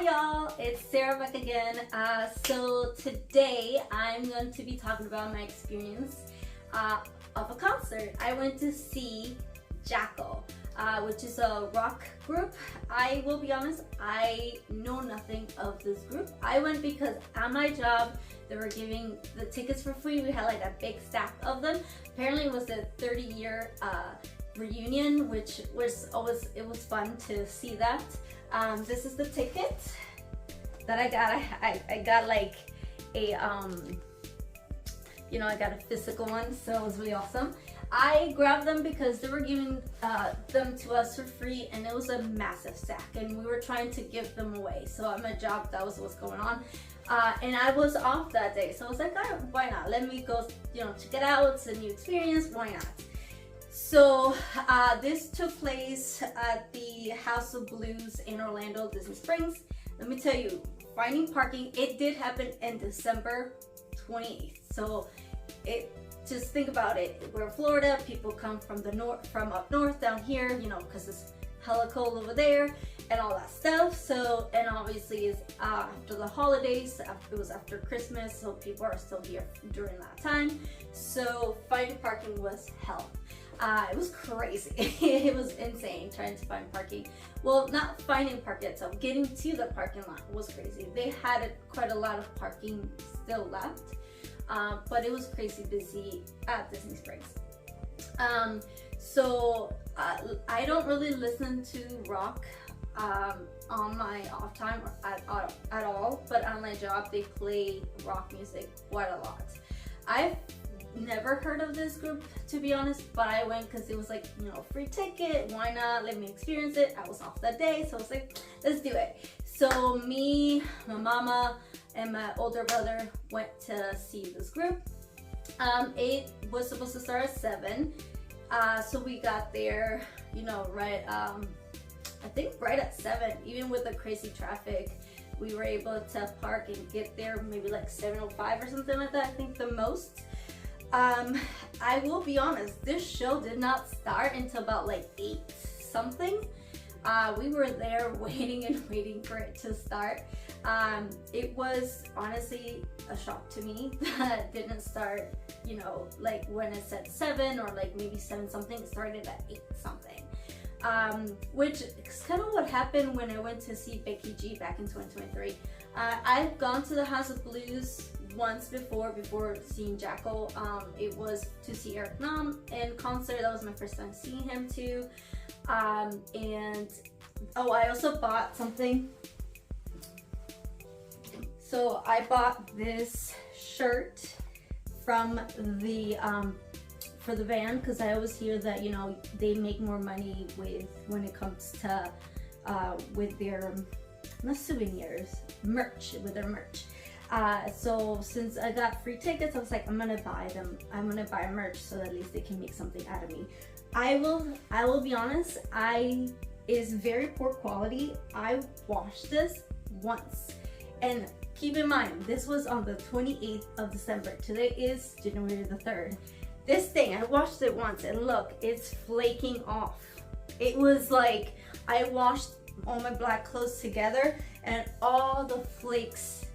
y'all, it's Sarah back again. So today I'm going to be talking about my experience of a concert. I went to see Jackyl, which is a rock group. I will be honest, I know nothing of this group. I went because at my job they were giving the tickets for free. We had like a big stack of them. Apparently it was a 30-year reunion, which was always, it was fun to see that. This is the ticket that I got. I got like a I got a physical one, so it was really awesome. I grabbed them because they were giving them to us for free, and it was a massive stack, and we were trying to give them away. So at my job, that was what's going on, and I was off that day, so I was like, oh, why not? Let me go, check it out. It's a new experience. Why not? So this took place at the House of Blues in Orlando, Disney Springs. Let me tell you, finding parking, it did happen in December 28th. So just think about it. We're in Florida, people come from the north, from up north down here, because it's hella cold over there and all that stuff. So, and obviously it's after the holidays, it was after Christmas, so people are still here during that time. So finding parking was hell. It was crazy. It was insane trying to find parking. Well, not finding parking itself, getting to the parking lot was crazy. They had quite a lot of parking still left, but it was crazy busy at Disney Springs. So I don't really listen to rock on my off time at all, but on my job they play rock music quite a lot. I've never heard of this group, to be honest, but I went because it was like, free ticket, why not, let me experience it. I was off that day, so I was like, let's do it. So me, my mama, and my older brother went to see this group. It was supposed to start at 7, so we got there, right, I think right at 7, even with the crazy traffic. We were able to park and get there maybe like 7:05 or something like that, I think the most. I will be honest, this show did not start until about like 8 something. We were there waiting and waiting for it to start. It was honestly a shock to me that it didn't start, like when it said 7 or like maybe 7 something, it started at 8 something. Which is kind of what happened when I went to see Becky G back in 2023. I've gone to the House of Blues once before seeing Jackyl. It was to see Eric Nam in concert. That was my first time seeing him too. And oh, I also bought something. So I bought this shirt from the for the band, because I always hear that they make more money when it comes to with their not souvenirs, merch, with their merch. So since I got free tickets, I was like, I'm gonna buy them. I'm gonna buy merch so that at least they can make something out of me. I will be honest, it's very poor quality. I washed this once, and keep in mind, this was on the 28th of December. Today is January the 3rd. This thing, I washed it once, and look, it's flaking off. It was like, I washed all my black clothes together, and all the flakes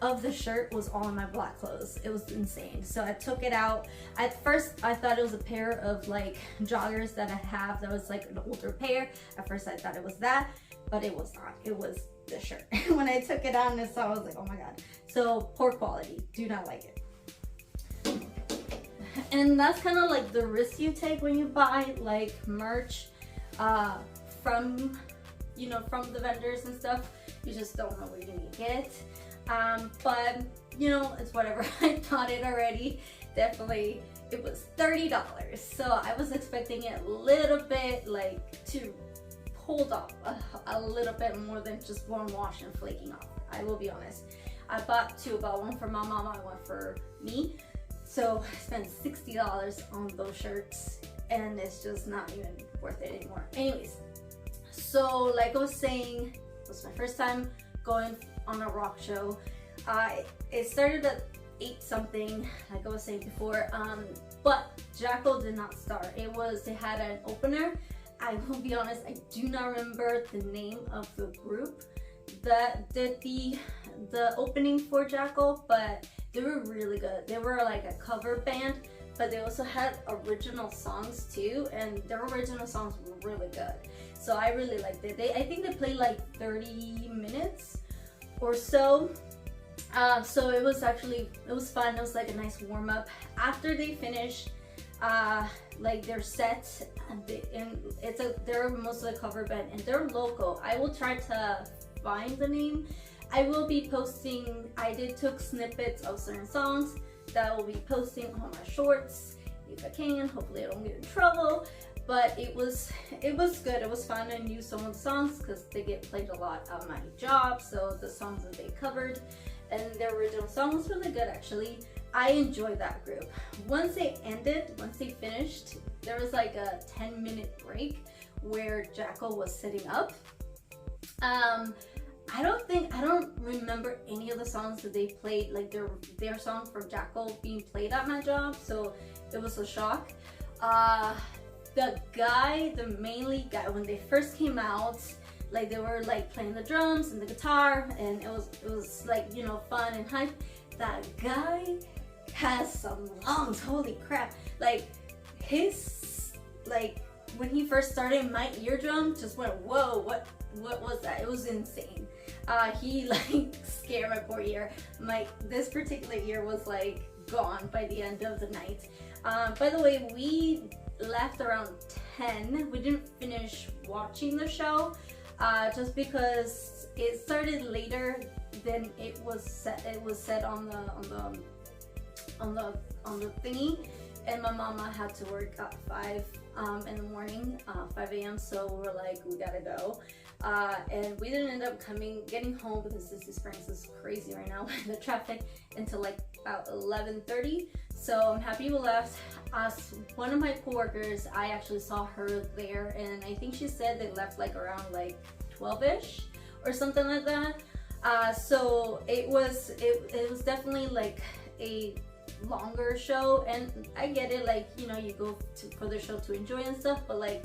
of the shirt was all in my black clothes. It was insane. So I took it out. At first I thought it was a pair of like joggers that I have that was like an older pair. At first I thought it was that, but it was not. It was the shirt. When I took it out and I saw, I was like, oh my god. So poor quality, do not like it. And that's kind of like the risk you take when you buy like merch from from the vendors and stuff. You just don't know what you're gonna get. But it's whatever. I bought it already. Definitely, it was $30. So I was expecting it a little bit like to hold up a little bit more than just one wash and flaking off. I will be honest. I bought 2, about one for my mama and one for me. So I spent $60 on those shirts, and it's just not even worth it anymore. Anyways, so like I was saying, it was my first time going on a rock show. It started at 8 something, like I was saying before, but Jackyl did not start. They had an opener. I will be honest, I do not remember the name of the group. that did the opening for Jackyl, but they were really good. They were like a cover band, but they also had original songs too, and their original songs were really good. So I really liked it. I think they played like 30 minutes or so. So it was fun. It was like a nice warm up. After they finished like their set, and they're mostly a cover band, and they're local. I will try to find the name. I will be posting, took snippets of certain songs that I will be posting on my shorts if I can. Hopefully I don't get in trouble, but it was good. It was fun. I knew some of the songs because they get played a lot at my job, so the songs that they covered, and their original song was really good actually. I enjoyed that group. Once they finished, there was like a 10-minute break where Jackyl was setting up. I don't remember any of the songs that they played, like their song from Jackyl being played at my job, so it was a shock. The main lead guy, when they first came out, like they were like playing the drums and the guitar, and it was like, you know, fun and hype. That guy has some lungs, holy crap. Like when he first started, my eardrum just went, whoa, what was that? It was insane. He like scared my poor ear. This particular ear was like gone by the end of the night. By the way, we left around 10. We didn't finish watching the show just because it started later than it was set. It was set on the thingy, and my mama had to work at 5 in the morning, 5 a.m. So we were like, we gotta go. And we didn't end up getting home because this experience is crazy right now the traffic, until like about 11:30. So I'm happy we left. One of my coworkers, I actually saw her there, and I think she said they left like around like 12ish or something like that. So it was definitely like a longer show, and I get it, like, you know, you go for the show to enjoy and stuff, but like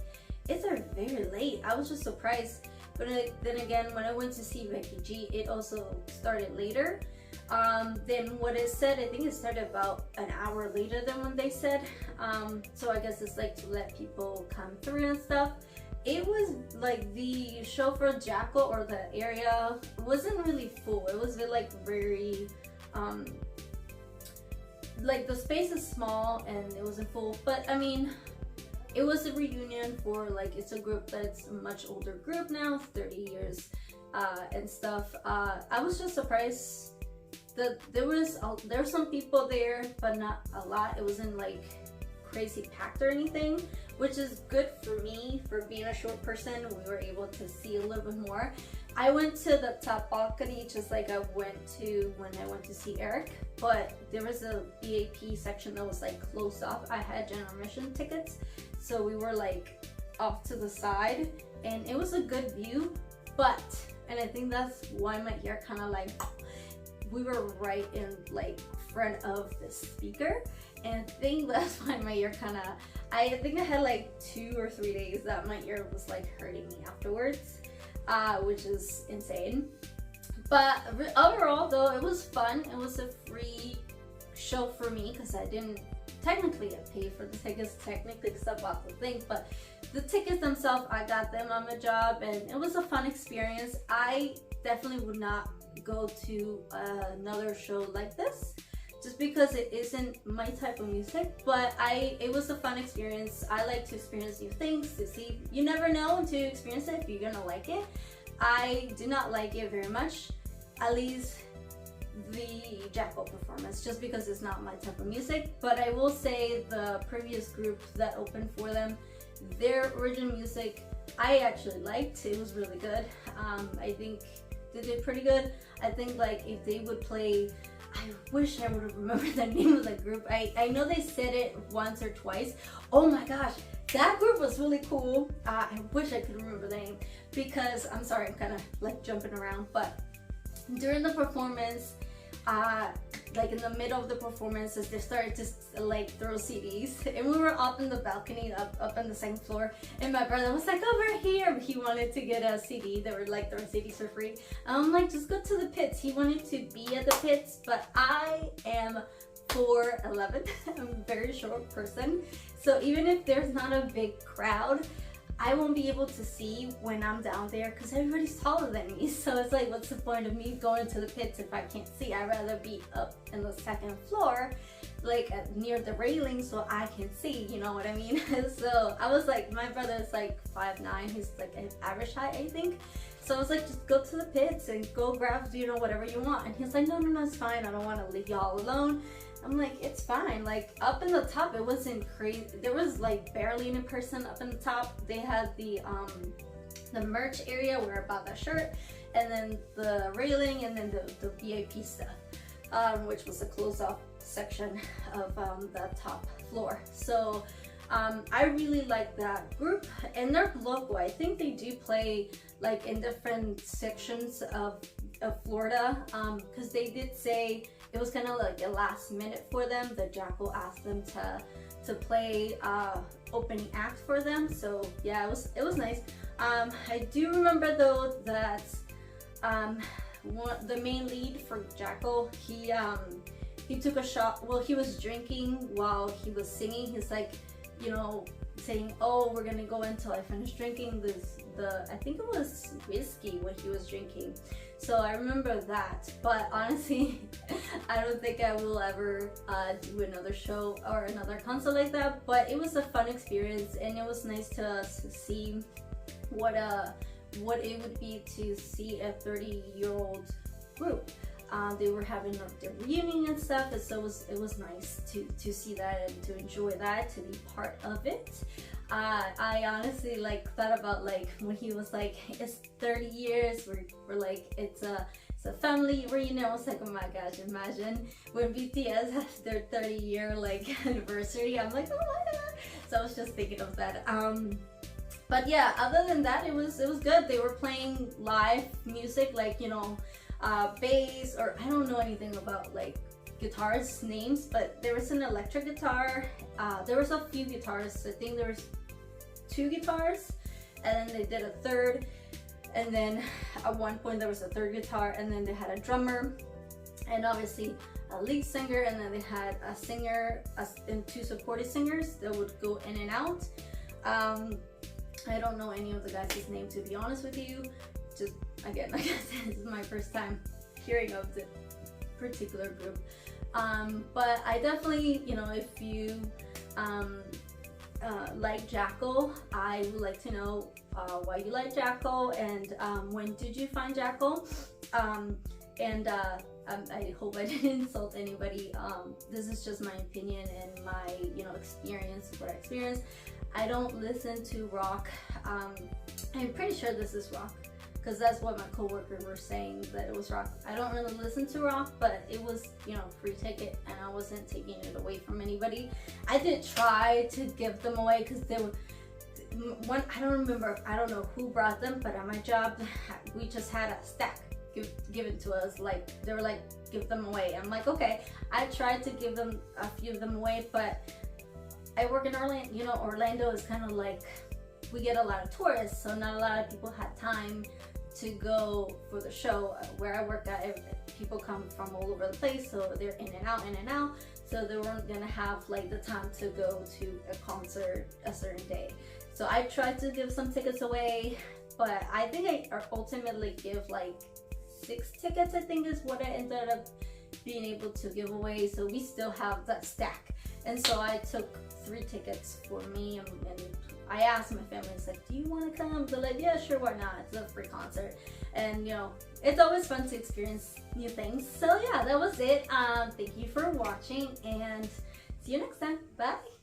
it's very late. I was just surprised. But then again, when I went to see Becky G, it also started later than what it said. I think it started about an hour later than what they said. So I guess it's like to let people come through and stuff. It was like the show for Jackyl, or the area, wasn't really full. It was like very like the space is small and it wasn't full, but I mean, it was a reunion for like, it's a group that's a much older group now, 30 years and stuff. I was just surprised that there were some people there, but not a lot. It wasn't like crazy packed or anything, which is good for me. For being a short person, we were able to see a little bit more. I went to the top balcony, just like I went to when I went to see Eric, but there was a VIP section that was like closed off. I had general admission tickets, so we were like off to the side, and it was a good view, and I think that's why my ear kind of like, we were right in like front of the speaker, and I think that's why my ear kind of, I think I had like 2 or 3 days that my ear was like hurting me afterwards, which is insane. But overall though, it was fun. It was a free show for me because I didn't technically get paid for the tickets, technically, because I bought the thing, but the tickets themselves, I got them on the job, and it was a fun experience. I definitely would not go to another show like this, just because it isn't my type of music, but it was a fun experience. I like to experience new things, to see. You never know until you experience it if you're gonna like it. I did not like it very much, at least the Jackyl performance, just because it's not my type of music. But I will say the previous group that opened for them, their original music I actually liked. It was really good. I think they did pretty good. I think like if they would play, I wish I would have remembered the name of the group. I know they said it once or twice. Oh my gosh, that group was really cool. I wish I could remember the name, because I'm sorry, I'm kind of like jumping around, but during the performance, like in the middle of the performances, they started to like throw CDs, and we were up in the balcony, up on the second floor, and my brother was like, over here, he wanted to get a CD. They were like throwing CDs for free. I'm like, just go to the pits. He wanted to be at the pits, but I am 4'11". I'm a very short person, so even if there's not a big crowd, I won't be able to see when I'm down there because everybody's taller than me. So it's like, what's the point of me going to the pits if I can't see? I'd rather be up in the second floor, like near the railing, so I can see, you know what I mean? So I was like, my brother's like 5'9", he's like an average height, I think. So I was like, just go to the pits and go grab, you know, whatever you want. And he's like, no, it's fine. I don't want to leave y'all alone. I'm like, it's fine. Like up in the top, it wasn't crazy. There was like barely any person up in the top. They had the merch area where I bought that shirt, and then the railing, and then the VIP stuff, which was the close-off section of the top floor. So I really like that group, and they're local. I think they do play like in different sections of Florida, because they did say it was kind of like a last minute for them. The Jackyl asked them to play opening act for them. So yeah, it was nice. I do remember though that the main lead for Jackyl, he took a shot. Well, he was drinking while he was singing. He's like, you know, saying, oh, we're gonna go until I finish drinking I think it was whiskey what he was drinking. So I remember that, but honestly, I don't think I will ever do another show or another concert like that. But it was a fun experience, and it was nice to see what it would be to see a 30-year-old group. They were having their reunion and stuff, and so it was nice to see that and to enjoy that, to be part of it. I honestly like thought about like when he was like, it's 30 years, we're like, it's a family reunion. I was like, oh my gosh, imagine when BTS has their 30-year like anniversary. I'm like, oh my god. So I was just thinking of that. But yeah, other than that, it was good. They were playing live music, like, you know, bass, or I don't know anything about like guitars names, but there was an electric guitar. There was a few guitars. I think there was 2 guitars, and then they did a third, and then at one point there was a third guitar, and then they had a drummer, and obviously a lead singer, and then they had a singer and 2 supporting singers that would go in and out. I don't know any of the guys' name, to be honest with you. Just again, like I said, this is my first time hearing of the particular group. But I definitely, you know, if you like Jackyl, I would like to know why you like Jackyl, and when did you find Jackyl? I hope I didn't insult anybody. This is just my opinion and my, you know, experience, what I experienced. I don't listen to rock. I'm pretty sure this is rock, because that's what my coworkers were saying, that it was rock. I don't really listen to rock, but it was, you know, free ticket, and I wasn't taking it away from anybody. I did try to give them away, because they were one, I don't know who brought them, but at my job we just had a stack given to us. Like they were like, give them away. I'm like, okay. I tried to give them a few of them away, but I work in Orlando. You know, Orlando is kind of like, we get a lot of tourists, so not a lot of people had time to go for the show. Where I work at, people come from all over the place, so they're in and out, so they weren't gonna have like the time to go to a concert a certain day. So I tried to give some tickets away, but I think I ultimately give like 6 tickets, I think is what I ended up being able to give away. So we still have that stack, and so I took 3 tickets for me, and I asked my family, it's like, do you want to come? They're like, yeah, sure, why not? It's a free concert, and you know, it's always fun to experience new things. So yeah, that was it. Thank you for watching, and see you next time. Bye.